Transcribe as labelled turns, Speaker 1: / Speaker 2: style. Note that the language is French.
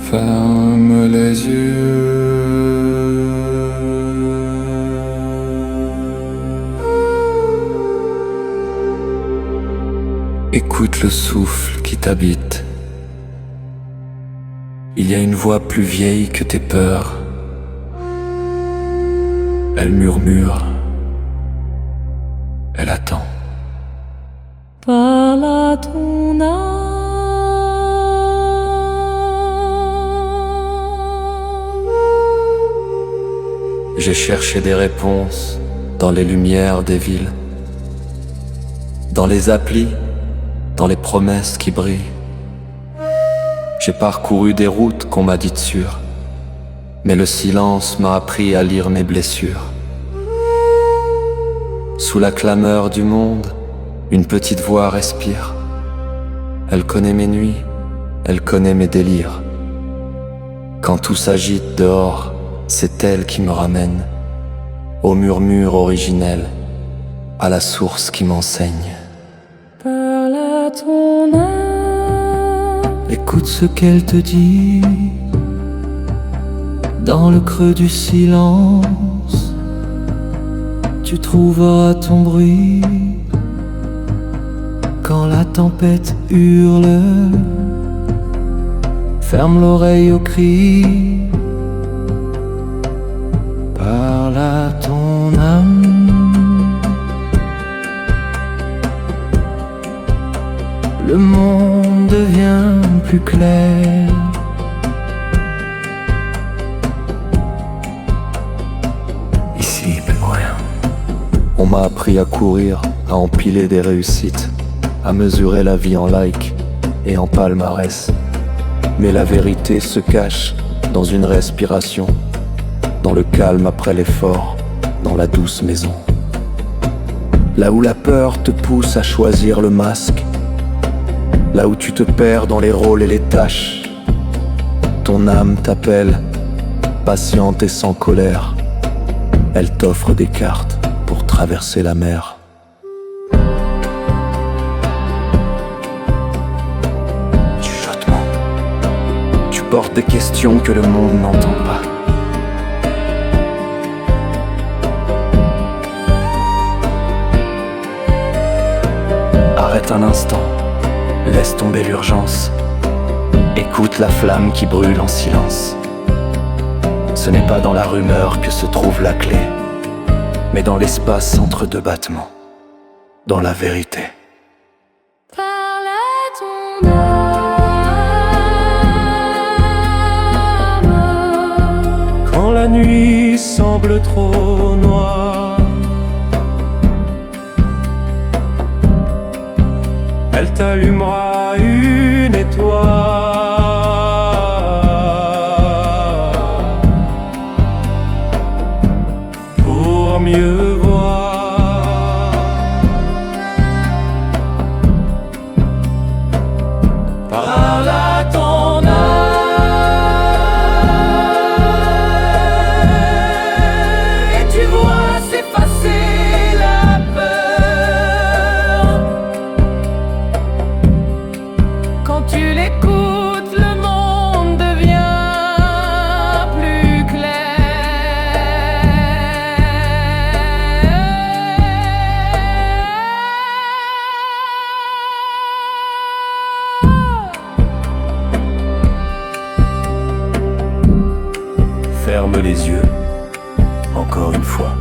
Speaker 1: Ferme les yeux. Écoute le souffle qui t'habite. Il y a une voix plus vieille que tes peurs. Elle murmure. Elle attend.
Speaker 2: Parle à ton âme.
Speaker 1: J'ai cherché des réponses dans les lumières des villes, dans les applis, dans les promesses qui brillent. J'ai parcouru des routes qu'on m'a dites sûres, mais le silence m'a appris à lire mes blessures. Sous la clameur du monde, une petite voix respire. Elle connaît mes nuits, elle connaît mes délires. Quand tout s'agite dehors, c'est elle qui me ramène au murmure originel, à la source qui m'enseigne.
Speaker 2: Parle à ton âme.
Speaker 1: Écoute ce qu'elle te dit dans le creux du silence. Tu trouveras ton bruit quand la tempête hurle. Ferme l'oreille aux cris. Parle à ton âme. Le monde devient plus clair. Ici, plus rien. On m'a appris à courir, à empiler des réussites, à mesurer la vie en likes et en palmarès. Mais la vérité se cache dans une respiration, dans le calme après l'effort, dans la douce maison. Là où la peur te pousse à choisir le masque, là où tu te perds dans les rôles et les tâches, ton âme t'appelle, patiente et sans colère. Elle t'offre des cartes pour traverser la mer. Chuchotement, tu portes des questions que le monde n'entend pas. Arrête un instant, laisse tomber l'urgence. Écoute la flamme qui brûle en silence. Ce n'est pas dans la rumeur que se trouve la clé, mais dans l'espace entre deux battements, dans la vérité.
Speaker 2: Parle à ton âme.
Speaker 3: Quand la nuit semble trop noire, elle t'allumera une étoile pour mieux voir. Parle à ton âme et tu vois s'effacer la peur.
Speaker 2: Quand tu l'écoutes, le monde devient plus
Speaker 3: Ferme les yeux, encore une fois.